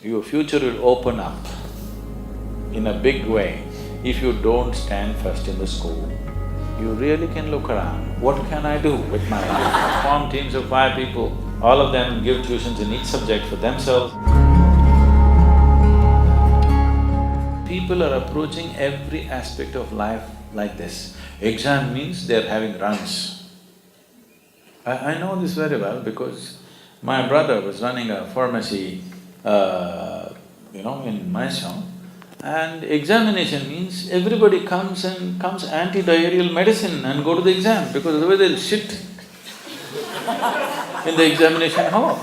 Your future will open up in a big way if you don't stand first in the school. You really can look around, what can I do with my life? Form teams of 5 people, all of them give tuitions in each subject for themselves. People are approaching every aspect of life like this. Exam means they're having runs. I know this very well because my brother was running a pharmacy, in Mysore, and examination means everybody comes anti-diarrheal medicine and go to the exam because otherwise they'll shit in the examination hall.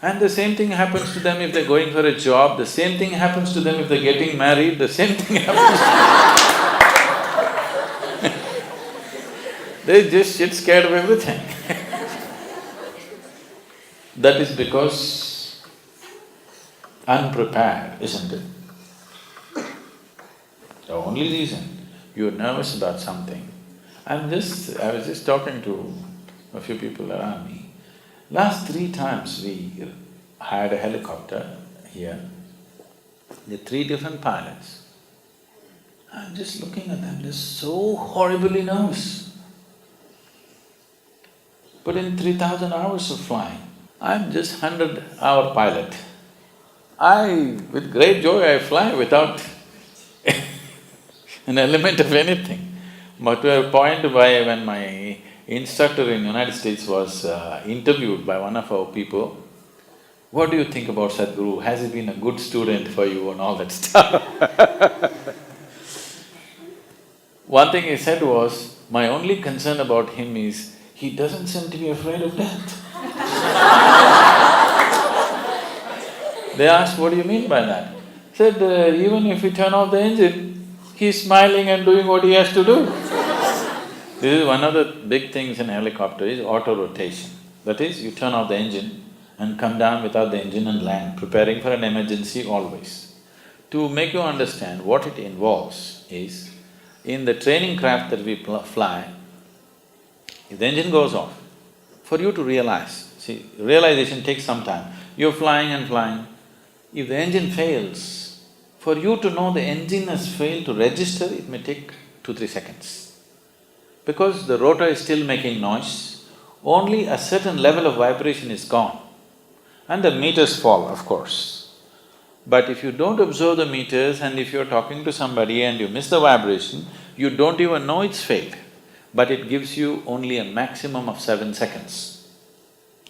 And the same thing happens to them if they're going for a job, the same thing happens to them if they're getting married, the same thing happens They just shit scared of everything That is because unprepared, isn't it? The only reason you're nervous about something, I was just talking to a few people around me. Last 3 times we hired a helicopter here, the 3 different pilots. I'm just looking at them, they're so horribly nervous. But in 3,000 hours of flying, I'm just 100-hour pilot. With great joy I fly without an element of anything. But to a point when my instructor in United States was interviewed by one of our people, what do you think about Sadhguru? Has he been a good student for you and all that stuff? One thing he said was, my only concern about him is, he doesn't seem to be afraid of death. They asked, what do you mean by that? Said, even if we turn off the engine, he's smiling and doing what he has to do. This is one of the big things in a helicopter is auto-rotation. That is, you turn off the engine and come down without the engine and land, preparing for an emergency always. To make you understand what it involves is, in the training craft that we fly, if the engine goes off, for you to realize, see, realization takes some time. You're flying and flying, if the engine fails, for you to know the engine has failed to register, it may take 2-3 seconds. Because the rotor is still making noise, only a certain level of vibration is gone and the meters fall, of course. But if you don't observe the meters and if you're talking to somebody and you miss the vibration, you don't even know it's failed, but it gives you only a maximum of 7 seconds.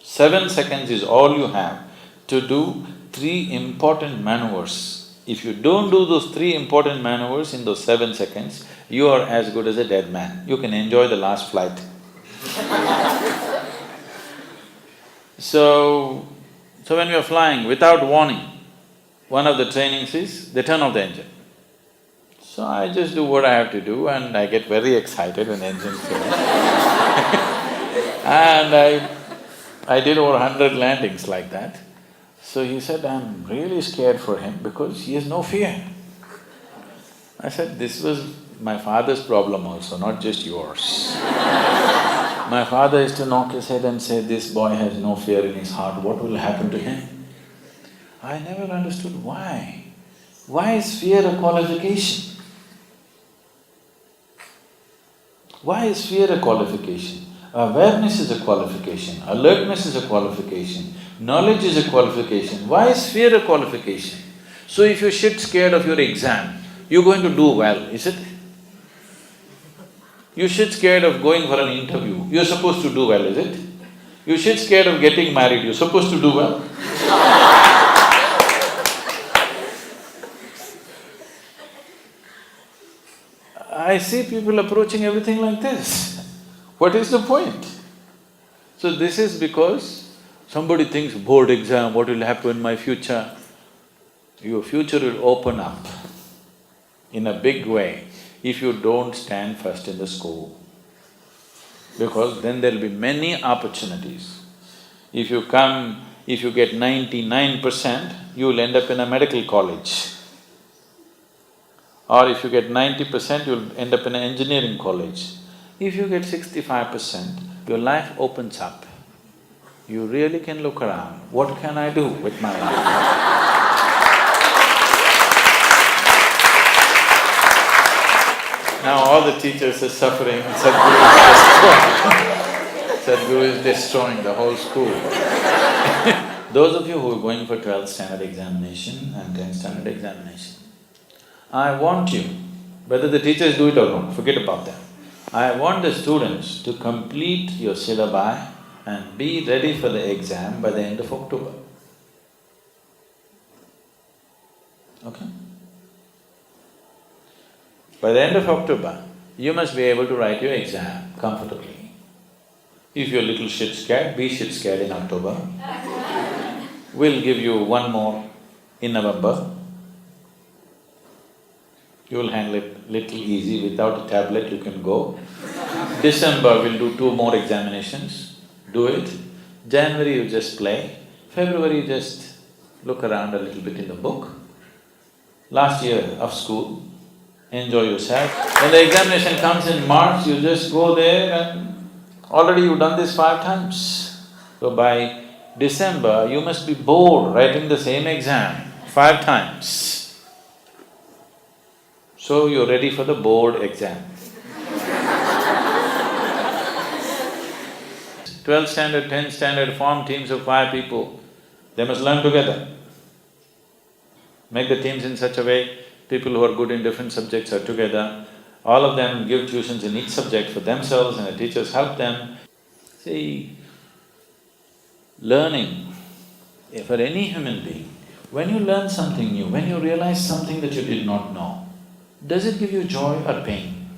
7 seconds is all you have to do 3 important maneuvers. If you don't do those 3 important maneuvers in those 7 seconds, you are as good as a dead man. You can enjoy the last flight. So when we are flying without warning, one of the trainings is they turn off the engine. So I just do what I have to do and I get very excited when the engine's finished. And I did over 100 landings like that. So he said, I'm really scared for him because he has no fear. I said, this was my father's problem also, not just yours. My father used to knock his head and say, this boy has no fear in his heart, what will happen to him? I never understood why. Why is fear a qualification? Why is fear a qualification? Awareness is a qualification, alertness is a qualification, knowledge is a qualification. Why is fear a qualification? So if you're shit scared of your exam, you're going to do well, is it? You're shit scared of going for an interview, you're supposed to do well, is it? You're shit scared of getting married, you're supposed to do well. I see people approaching everything like this. What is the point? So this is because somebody thinks, board exam, what will happen in my future? Your future will open up in a big way if you don't stand first in the school, because then there'll be many opportunities. If you get 99%, you will end up in a medical college. Or if you get 90%, you'll end up in an engineering college. If you get 65%, your life opens up. You really can look around, what can I do with my life? Now all the teachers are suffering, Sadhguru is destroying the whole school. Those of you who are going for 12th standard examination and 10th standard examination, I want you, whether the teachers do it or not, forget about that. I want the students to complete your syllabi and be ready for the exam by the end of October. Okay? By the end of October, you must be able to write your exam comfortably. If you're a little shit scared, be shit scared in October. We'll give you one more in November. You'll handle it little easy, without a tablet you can go. December we'll do 2 more examinations, do it. January you just play, February you just look around a little bit in the book. Last year of school, enjoy yourself. When the examination comes in March, you just go there and already you've done this 5 times. So by December, you must be bored writing the same exam 5 times. So you're ready for the board exam. 12th standard, 10th standard, form teams of 5 people, they must learn together. Make the teams in such a way, people who are good in different subjects are together, all of them give tuitions in each subject for themselves and the teachers help them. See, learning, for any human being, when you learn something new, when you realize something that you did not know, does it give you joy or pain?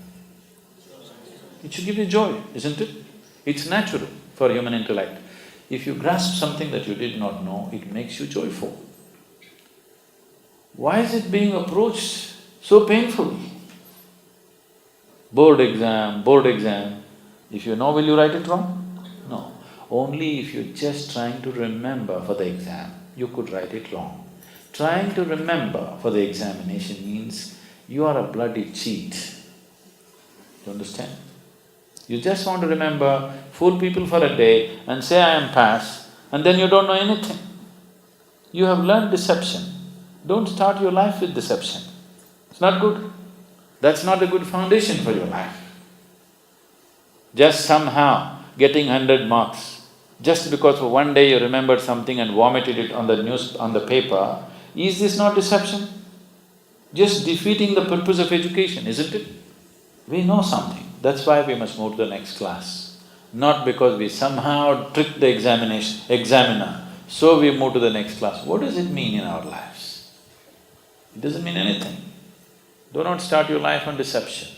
It should give you joy, isn't it? It's natural for human intellect. If you grasp something that you did not know, it makes you joyful. Why is it being approached so painfully? Board exam, if you know, will you write it wrong? No. Only if you're just trying to remember for the exam, you could write it wrong. Trying to remember for the examination means you are a bloody cheat. You understand? You just want to remember, fool people for a day and say, I am pass, and then you don't know anything. You have learned deception. Don't start your life with deception. It's not good. That's not a good foundation for your life. Just somehow getting 100 marks, just because for one day you remembered something and vomited it on the paper, is this not deception? Just defeating the purpose of education, isn't it? We know something, that's why we must move to the next class. Not because we somehow tricked the examiner, so we move to the next class. What does it mean in our lives? It doesn't mean anything. Do not start your life on deception.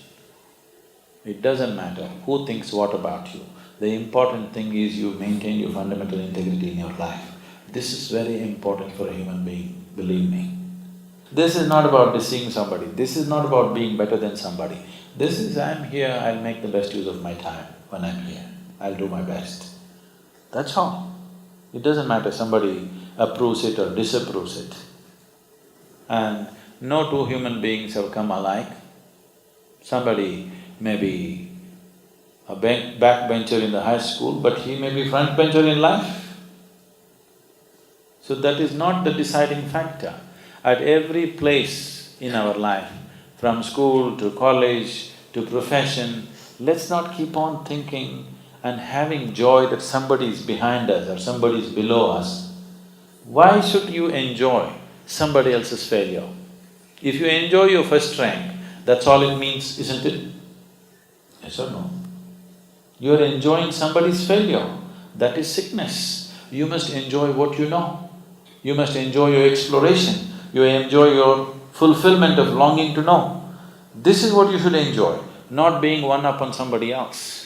It doesn't matter who thinks what about you. The important thing is you maintain your fundamental integrity in your life. This is very important for a human being, believe me. This is not about deceiving somebody, this is not about being better than somebody. This is, I'm here, I'll make the best use of my time when I'm here, I'll do my best. That's all. It doesn't matter somebody approves it or disapproves it. And no 2 human beings have come alike. Somebody may be a backbencher in the high school, but he may be frontbencher in life. So that is not the deciding factor. At every place in our life, from school to college to profession, let's not keep on thinking and having joy that somebody is behind us or somebody is below us. Why should you enjoy somebody else's failure? If you enjoy your first rank, that's all it means, isn't it? Yes or no? You're enjoying somebody's failure, that is sickness. You must enjoy what you know. You must enjoy your exploration. You enjoy your fulfillment of longing to know. This is what you should enjoy, not being one up on somebody else.